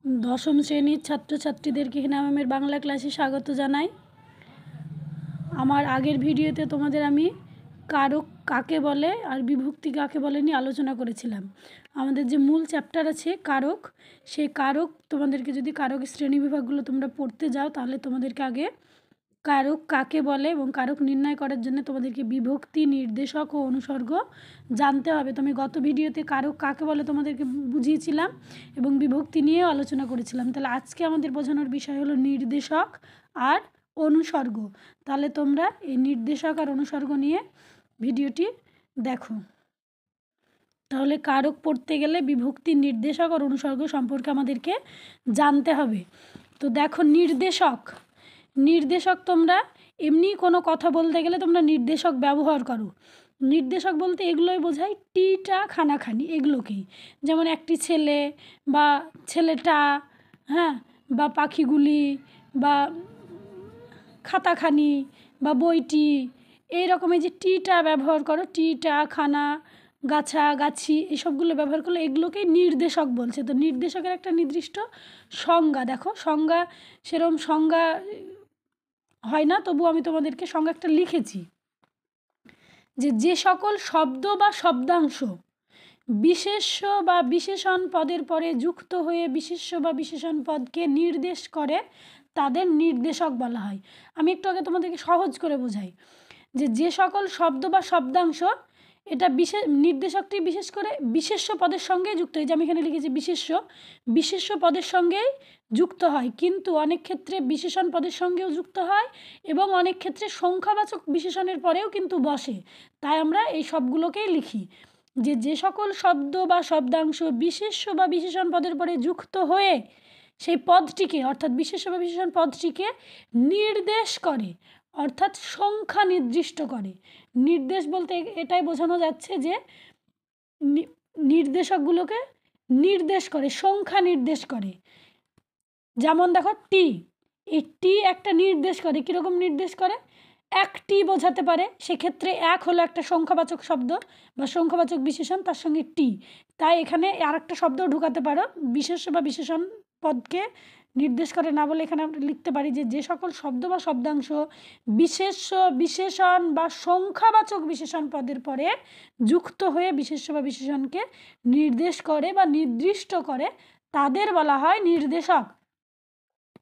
দশম শ্রেণীর ছাত্রছাত্রীদেরকে হিনা বাংলা ক্লাসে স্বাগত জানাই। আমার আগের ভিডিওতে তোমাদের আমি কারক কাকে বলে আর বিভক্তি কাকে বলে নিয়ে আলোচনা করেছিলাম। আমাদের যে মূল চ্যাপ্টার আছে কারক, সেই কারক তোমাদেরকে যদি কারক শ্রেণীবিভাগগুলো তোমরা পড়তে যাও তাহলে তোমাদেরকে আগে কারক কাকে বলে এবং কারক নির্ণয় করার জন্য তোমাদেরকে বিভক্তি, নির্দেশক ও অনুসর্গ জানতে হবে। তো আমি গত ভিডিওতে কারক কাকে বলে তোমাদেরকে বুঝিয়েছিলাম এবং বিভক্তি নিয়েও আলোচনা করেছিলাম। তাহলে আজকে আমাদের বোঝানোর বিষয় হলো নির্দেশক আর অনুসর্গ। তাহলে তোমরা এই নির্দেশক আর অনুসর্গ নিয়ে ভিডিওটি দেখো। তাহলে কারক পড়তে গেলে বিভক্তি, নির্দেশক আর অনুসর্গ সম্পর্কে আমাদেরকে জানতে হবে। তো দেখো, নির্দেশক তোমরা এমনি কোনো কথা বলতে গেলে তোমরা নির্দেশক ব্যবহার করো। নির্দেশক বলতে এগুলোই বোঝায়, টিটা খানাখানি এগুলোকেই, যেমন একটি ছেলে বা ছেলেটা, হ্যাঁ, বা পাখিগুলি বা খাতাখানি বা বইটি, এই রকমের যে টিটা ব্যবহার করো, টিটা, খানা, গাছা, গাছি, এসবগুলো ব্যবহার করলে এগুলোকেই নির্দেশক বলছে। তো নির্দেশকের একটা নির্দিষ্ট সংজ্ঞা দেখো, সংজ্ঞা সেরকম সংজ্ঞা হয় না, তবু আমি তোমাদেরকে সংজ্ঞা একটা লিখেছি যে সকল শব্দ বা শব্দাংশ বিশেষ্য বা বিশেষণ পদের পরে যুক্ত হয়ে বিশেষ্য বা বিশেষণ পদকে নির্দেশ করে তাদের নির্দেশক বলা হয়। আমি একটু আগে তোমাদেরকে সহজ করে বোঝাই যে সকল শব্দ বা শব্দাংশ, এটা নির্দেশকটি বিশেষ করে বিশেষ্য পদের সঙ্গে যুক্ত হয়। যে আমি এখানে লিখেছি বিশেষ্য পদের সঙ্গেই যুক্ত হয়, কিন্তু অনেক ক্ষেত্রে বিশেষণ পদের সঙ্গেও যুক্ত হয় এবং অনেক ক্ষেত্রে সংখ্যাবাচক বিশেষণের পরেও কিন্তু বসে। তাই আমরা এই সবগুলোকেই লিখি যে সকল শব্দ বা শব্দাংশ বিশেষ্য বা বিশেষণ পদের পরে যুক্ত হয়ে সেই পদটিকে, অর্থাৎ বিশেষ্য বা বিশেষণ পদটিকে নির্দেশ করে, অর্থাৎ সংখ্যা নির্দিষ্ট করে। নির্দেশ বলতে এটাই বোঝানো যাচ্ছে যে নির্দেশকগুলোকে নির্দেশ করে, সংখ্যা নির্দেশ করে। যেমন দেখো, টি, এই টি একটা নির্দেশ করে। কীরকম নির্দেশ করে? একটি বোঝাতে পারে, সেক্ষেত্রে এক হলো একটা সংখ্যাবাচক শব্দ বা সংখ্যাবাচক বিশেষণ, তার সঙ্গে টি। তাই এখানে আর একটা শব্দ ঢুকাতে পারো, বিশেষ্য বা বিশেষণ পদকে নির্দেশ করে না বলে এখানে আমরা লিখতে পারি যে সকল শব্দ বা শব্দাংশ বিশেষ্য, বিশেষণ বা সংখ্যাবাচক বিশেষণ পদের পরে যুক্ত হয়ে বিশেষ্য বা বিশেষণকে নির্দেশ করে বা নির্দিষ্ট করে তাদের বলা হয় নির্দেশক।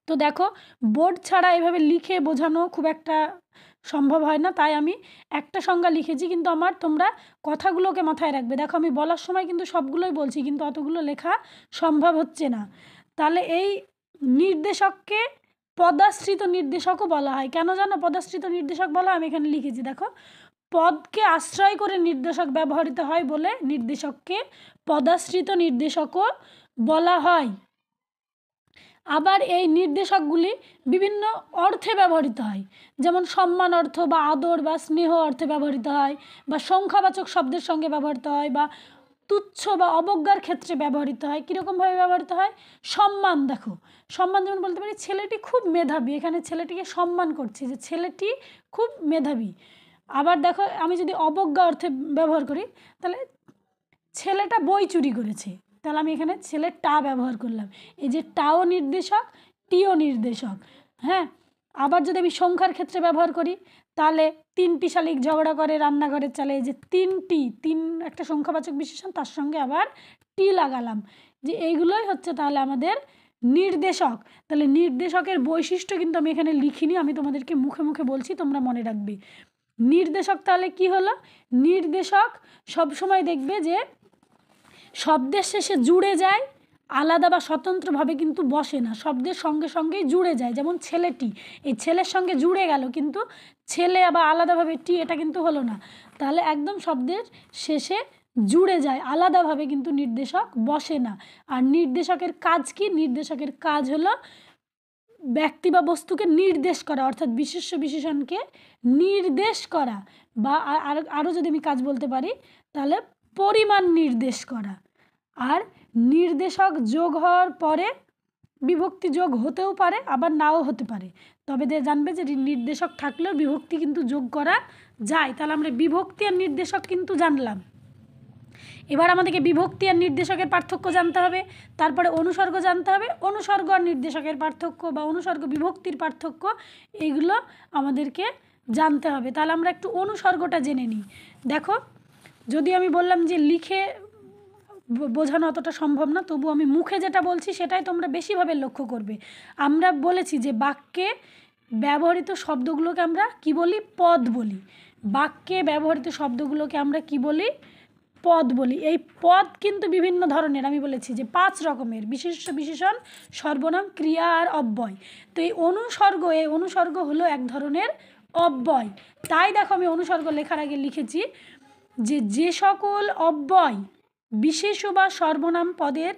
তো দেখো, বোর্ড ছাড়া এভাবে লিখে বোঝানো খুব একটা সম্ভব হয় না, তাই আমি একটা সংজ্ঞা লিখেছি, কিন্তু তোমরা কথাগুলোকে মাথায় রাখবে। দেখো, আমি বলার সময় কিন্তু সবগুলোই বলছি, কিন্তু অতগুলো লেখা সম্ভব হচ্ছে না। তাহলে এই নির্দেশককে পদাশ্রিত নির্দেশকও বলা হয়। কেন জানো পদাশ্রিত নির্দেশক বলা? আমি এখানে লিখেছি, দেখো, পদকে আশ্রয় করে নির্দেশক ব্যবহৃত হয় বলে নির্দেশককে পদাশ্রিত নির্দেশকও বলা হয়। আবার এই নির্দেশকগুলি বিভিন্ন অর্থে ব্যবহৃত হয়, যেমন সম্মান অর্থ বা আদর বা স্নেহ অর্থে ব্যবহৃত হয়, বা সংখ্যাবাচক শব্দের সঙ্গে ব্যবহৃত হয়, বা তুচ্ছ বা অবজ্ঞার ক্ষেত্রে ব্যবহৃত হয়। কীরকমভাবে ব্যবহৃত হয়? সম্মান, দেখো, সম্মান যেমন বলতে পারি ছেলেটি খুব মেধাবী, এখানে ছেলেটিকে সম্মান করছে যে ছেলেটি খুব মেধাবী। আবার দেখো, আমি যদি অবজ্ঞা অর্থে ব্যবহার করি তাহলে ছেলেটা বই চুরি করেছে, তাহলে আমি এখানে ছেলের টা ব্যবহার করলাম। এই যে টাও নির্দেশক, টিও নির্দেশক, হ্যাঁ। আবার যদি আমি সংখ্যার ক্ষেত্রে ব্যবহার করি তাহলে তিনটি শালিক ঝগড়া করে রান্নাঘরের চালে, এই যে তিন একটা সংখ্যাবাচক বিশেষণ, তার সঙ্গে আবার টি লাগালাম, যে এইগুলোই হচ্ছে তাহলে আমাদের নির্দেশক। তাহলে নির্দেশকের বৈশিষ্ট্য কিন্তু আমি এখানে লিখিনি, আমি তোমাদেরকে মুখে মুখে বলছি, তোমরা মনে রাখবে। নির্দেশক তাহলে কি হলো? নির্দেশক সবসময় দেখবে যে শব্দের শেষে জুড়ে যায়, আলাদা বা স্বতন্ত্রভাবে কিন্তু বসে না, শব্দের সঙ্গে সঙ্গেই জুড়ে যায়। যেমন ছেলেটি, এই ছেলের সঙ্গে জুড়ে গেল, কিন্তু ছেলে আবার আলাদাভাবে টি, এটা কিন্তু হলো না। তাহলে একদম শব্দের শেষে জুড়ে যায়, আলাদাভাবে কিন্তু নির্দেশক বসে না। আর নির্দেশকের কাজ কি? নির্দেশকের কাজ হলো ব্যক্তি বা বস্তুকে নির্দেশ করা, অর্থাৎ বিশেষ্য বিশেষণকে নির্দেশ করা, বা আরও যদি আমি কাজ বলতে পারি তাহলে পরিমাণ নির্দেশ করা। আর নির্দেশক যোগ হওয়ার পরে বিভক্তি যোগ হতেও পারে, আবার নাও হতে পারে, তবে জানবে যে নির্দেশক থাকলেও বিভক্তি কিন্তু যোগ করা যায়। তাহলে আমরা বিভক্তি আর নির্দেশক কিন্তু জানলাম। এবার আমাদেরকে বিভক্তি আর নির্দেশকের পার্থক্য জানতে হবে, তারপরে অনুসর্গ জানতে হবে, অনুসর্গ আর নির্দেশকের পার্থক্য বা অনুসর্গ বিভক্তির পার্থক্য এগুলো আমাদেরকে জানতে হবে। তাহলে আমরা একটু অনুসর্গটা জেনে নিই। দেখো, যদি আমি বললাম যে লিখে বোঝানো অতটা সম্ভব না, তবু আমি মুখে যেটা বলছি সেটাই তোমরা বেশিভাবে লক্ষ্য করবে। আমরা বলেছি যে বাক্যে ব্যবহৃত শব্দগুলোকে আমরা কি বলি? পদ বলি। বাক্যে ব্যবহৃত শব্দগুলোকে আমরা কি বলি? পদ বলি। এই পদ কিন্তু বিভিন্ন ধরনের, আমি বলেছি যে 5 রকমের: বিশেষ্য, বিশেষণ, সর্বনাম, ক্রিয়া আর অব্যয়। তো এই অনুসর্গ হলো এক ধরনের অব্যয়। তাই দেখো, আমি অনুসর্গ লেখার আগে লিখেছি যে সকল অব্যয় বিশেষ্য বা সর্বনাম পদের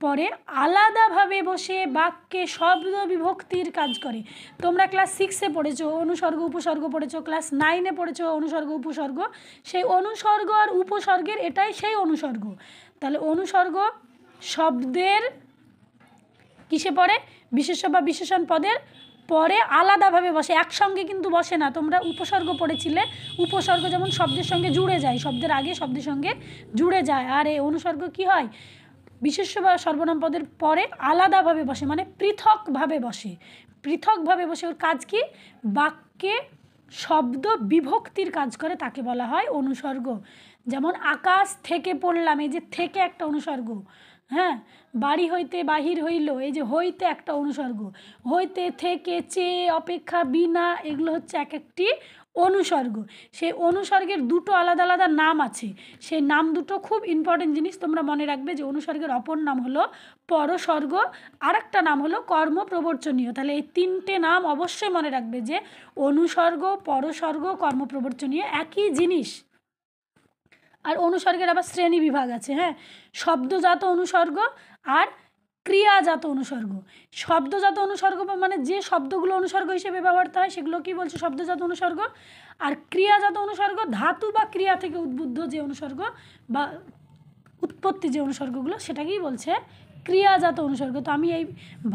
পরে আলাদাভাবে বসে বাক্যে শব্দ বিভক্তির কাজ করে। তোমরা ক্লাস 6-এ পড়েছো অনুসর্গ উপসর্গ পড়েছো, ক্লাস 9-এ পড়েছো অনুসর্গ উপসর্গ। সেই অনুসর্গ আর উপসর্গের এটাই সেই অনুসর্গ। তাহলে অনুসর্গ শব্দের কিসে পড়ে? বিশেষ্য বা বিশেষণ পদের পরে আলাদাভাবে বসে, একসঙ্গে কিন্তু বসে না। তোমরা উপসর্গ পড়েছিলে, উপসর্গ যেমন শব্দের সঙ্গে জুড়ে যায়, শব্দের আগে শব্দের সঙ্গে জুড়ে যায়। আর এই অনুসর্গ কি হয়? বিশেষ্য বা সর্বনাম পদের পরে আলাদাভাবে বসে, মানে পৃথকভাবে বসে। পৃথকভাবে বসে ওর কাজ কি? বাক্যে শব্দ বিভক্তির কাজ করে, তাকে বলা হয় অনুসর্গ। যেমন আকাশ থেকে পড়লাম, এই যে থেকে একটা অনুসর্গ। হ্যাঁ, বাড়ি হইতে বাহির হইল, এই যে হইতে একটা অনুসর্গ। হইতে, থেকে, চেয়ে, অপেক্ষা, বিনা, এগুলো হচ্ছে এক একটি অনুসর্গ। সেই অনুসর্গের দুটো আলাদা আলাদা নাম আছে। সেই নাম দুটো খুব ইম্পর্টেন্ট জিনিস, তোমরা মনে রাখবে যে অনুসর্গের অপর নাম হলো পরসর্গ, আর একটা নাম হলো কর্মপ্রবর্চনীয়। তাহলে এই 3টে নাম অবশ্যই মনে রাখবে যে অনুসর্গ, পরসর্গ, কর্মপ্রবর্চনীয় একই জিনিস। আর অনুসর্গের আবার শ্রেণী বিভাগ আছে। হ্যাঁ, শব্দজাত অনুসর্গ আর ক্রিয়াজাত অনুসর্গ। শব্দজাত অনুসর্গ মানে যে শব্দগুলো অনুসর্গ হিসেবে ব্যবহৃত হয় সেগুলো কি বলছে? শব্দজাত অনুসর্গ। আর ক্রিয়াজাত অনুসর্গ ধাতু বা ক্রিয়া থেকে উদ্বুদ্ধ যে অনুসর্গ বা উৎপত্তি যে অনুসর্গগুলো, সেটাকেই বলছে ক্রিয়াজাত অনুসর্গ। তো আমি এই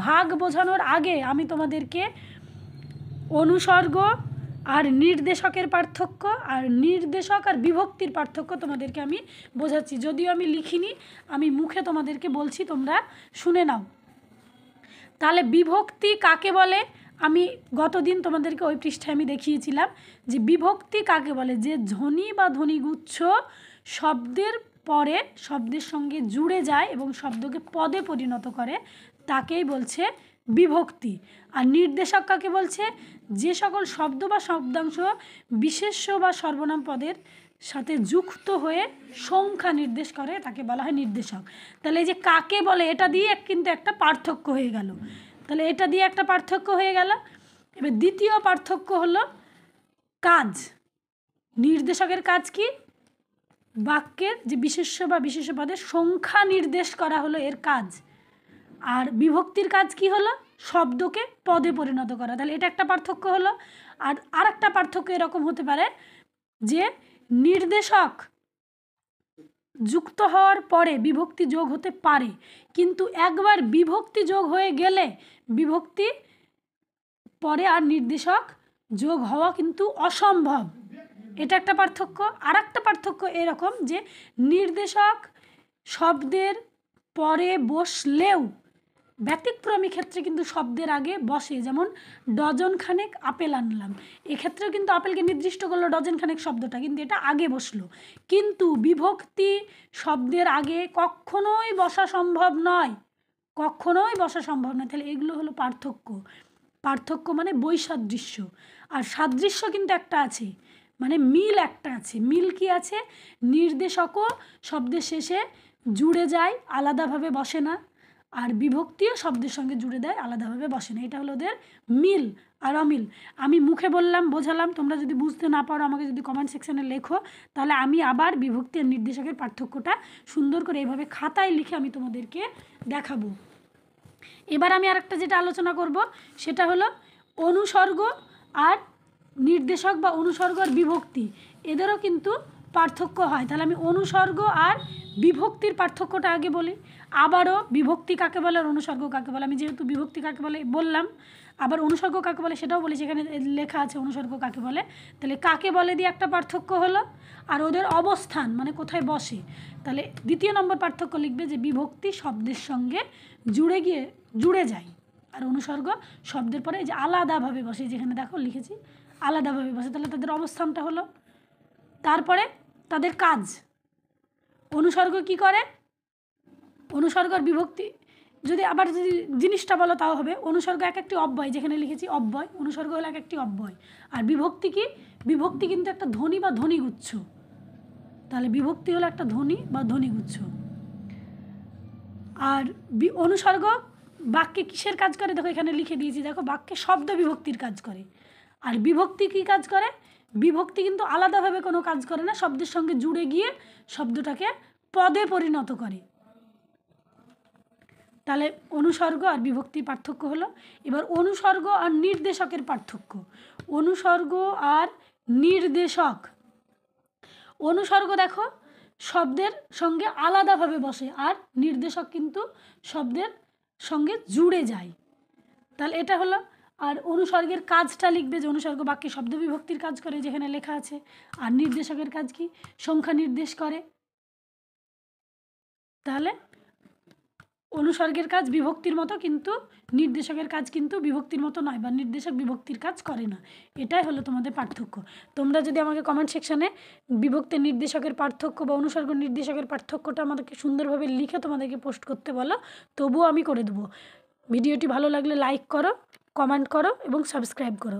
ভাগ বোঝানোর আগে আমি তোমাদেরকে অনুসর্গ আর নির্দেশকের পার্থক্য আর নির্দেশক আর বিভক্তির পার্থক্য তোমাদেরকে আমি বোঝাচ্ছি। যদিও আমি লিখিনি, আমি মুখে তোমাদেরকে বলছি, তোমরা শুনে নাও। তাহলে বিভক্তি কাকে বলে? আমি গতদিন তোমাদেরকে ওই পৃষ্ঠায় আমি দেখিয়েছিলাম যে বিভক্তি কাকে বলে। যে ধ্বনি বা ধ্বনিগুচ্ছ শব্দের পরে শব্দের সঙ্গে জুড়ে যায় এবং শব্দকে পদে পরিণত করে, তাকেই বলছে বিভক্তি। আর নির্দেশক কাকে বলছে? যে সকল শব্দ বা শব্দাংশ বিশেষ্য বা সর্বনাম পদের সাথে যুক্ত হয়ে সংখ্যা নির্দেশ করে, তাকে বলা হয় নির্দেশক। তাহলে এই যে কাকে বলে, এটা দিয়ে কিন্তু একটা পার্থক্য হয়ে গেল। তাহলে এটা দিয়ে একটা পার্থক্য হয়ে গেল। এবার দ্বিতীয় পার্থক্য হলো কাজ। নির্দেশকের কাজ কি? বাক্যের যে বিশেষ্য বা বিশেষ্য পদের সংখ্যা নির্দেশ করা হলো এর কাজ। আর বিভক্তির কাজ কি হলো? শব্দকে পদে পরিণত করা। তাহলে এটা একটা পার্থক্য হলো। আর একটা পার্থক্য এরকম হতে পারে যে নির্দেশক যুক্ত হওয়ার পরে বিভক্তি যোগ হতে পারে, কিন্তু একবার বিভক্তি যোগ হয়ে গেলে বিভক্তি পরে আর নির্দেশক যোগ হওয়া কিন্তু অসম্ভব। এটা একটা পার্থক্য। আর একটা পার্থক্য এরকম যে নির্দেশক শব্দের পরে বসলেও ব্যতিক্রমী ক্ষেত্রে কিন্তু শব্দের আগে বসে। যেমন ডজন খানেক আপেল আনলাম, এক্ষেত্রেও কিন্তু আপেলকে নির্দিষ্ট করলো ডজন খানেক শব্দটা, কিন্তু এটা আগে বসলো। কিন্তু বিভক্তি শব্দের আগে কখনোই বসা সম্ভব নয়, কখনোই বসা সম্ভব নয়। তাহলে এগুলো হলো পার্থক্য। পার্থক্য মানে বৈসাদৃশ্য। আর সাদৃশ্য কিন্তু একটা আছে, মানে মিল একটা আছে। মিল কি আছে? নির্দেশকও শব্দের শেষে জুড়ে যায়, আলাদাভাবে বসে না। আর বিভক্তিও শব্দের সঙ্গে জুড়ে দেয়, আলাদাভাবে বসে না। এটা হলো ওদের মিল আর অমিল। আমি মুখে বললাম, বোঝালাম, তোমরা যদি বুঝতে না পারো আমাকে যদি কমেন্ট সেকশানে লেখো, তাহলে আমি আবার বিভক্তি আর নির্দেশকের পার্থক্যটা সুন্দর করে এইভাবে খাতায় লিখে আমি তোমাদেরকে দেখাবো। এবার আমি আরেকটা যেটা আলোচনা করব সেটা হলো অনুসর্গ আর নির্দেশক বা অনুসর্গ আর বিভক্তি, এদেরও কিন্তু পার্থক্য হয়। তাহলে আমি অনুসর্গ আর বিভক্তির পার্থক্যটা আগে বলি। আবারও বিভক্তি কাকে বলে আর অনুসর্গ কাকে বলে, আমি যেহেতু বিভক্তি কাকে বলে বললাম, আবার অনুসর্গ কাকে বলে সেটাও বলেছি, এখানে লেখা আছে অনুসর্গ কাকে বলে। তাহলে কাকে বলে দিয়ে একটা পার্থক্য হলো, আর ওদের অবস্থান মানে কোথায় বসে। তাহলে দ্বিতীয় নম্বর পার্থক্য লিখবে যে বিভক্তি শব্দের সঙ্গে জুড়ে যায়, আর অনুসর্গ শব্দের পরে এই যে আলাদাভাবে বসে, যেখানে দেখো লিখেছি আলাদাভাবে বসে। তাহলে তাদের অবস্থানটা হলো। তারপরে তাদের কাজ, অনুসর্গ কি করে, অনুসর্গ আর বিভক্তি যদি আবার যদি জিনিসটা বলো তাও হবে। অনুসর্গ এক একটি অব্যয়, যেখানে লিখেছি অব্যয়, অনুসর্গ হলো এক একটি অব্যয়। আর বিভক্তি কি, বিভক্তি কিন্তু একটা ধ্বনি বা ধ্বনিগুচ্ছ। তাহলে বিভক্তি হলো একটা ধ্বনি বা ধ্বনিগুচ্ছ। আর অনুসর্গ বাক্যে কিসের কাজ করে, দেখো এখানে লিখে দিয়েছি, দেখো বাক্যে শব্দ বিভক্তির কাজ করে। আর বিভক্তি কি কাজ করে, বিভক্তি কিন্তু আলাদাভাবে কোনো কাজ করে না, শব্দের সঙ্গে জুড়ে গিয়ে শব্দটাকে পদে পরিণত করে। তাহলে অনুসর্গ আর বিভক্তির পার্থক্য হলো। এবার অনুসর্গ আর নির্দেশকের পার্থক্য। অনুসর্গ আর নির্দেশক, অনুসর্গ দেখো শব্দের সঙ্গে আলাদাভাবে বসে, আর নির্দেশক কিন্তু শব্দের সঙ্গে জুড়ে যায়। তাহলে এটা হলো। আর অনুসর্গের কাজটা লিখবে যে অনুসর্গ বাক্যে শব্দ বিভক্তির কাজ করে, যেখানে লেখা আছে। আর নির্দেশকের কাজ কি, সংখ্যা নির্দেশ করে। তাহলে অনুসর্গের কাজ বিভক্তির মতো, কিন্তু নির্দেশকের কাজ কিন্তু বিভক্তির মতো নয়, বা নির্দেশক বিভক্তির কাজ করে না। এটাই হলো তোমাদের পার্থক্য। তোমরা যদি আমাকে কমেন্ট সেকশানে বিভক্তি নির্দেশকের পার্থক্য বা অনুসর্গ নির্দেশকের পার্থক্যটা আমাদেরকে সুন্দরভাবে লিখে তোমাদেরকে পোস্ট করতে বলো, তবুও আমি করে দেবো। ভিডিওটি ভালো লাগলে লাইক করো, কমেন্ট করো এবং সাবস্ক্রাইব করো।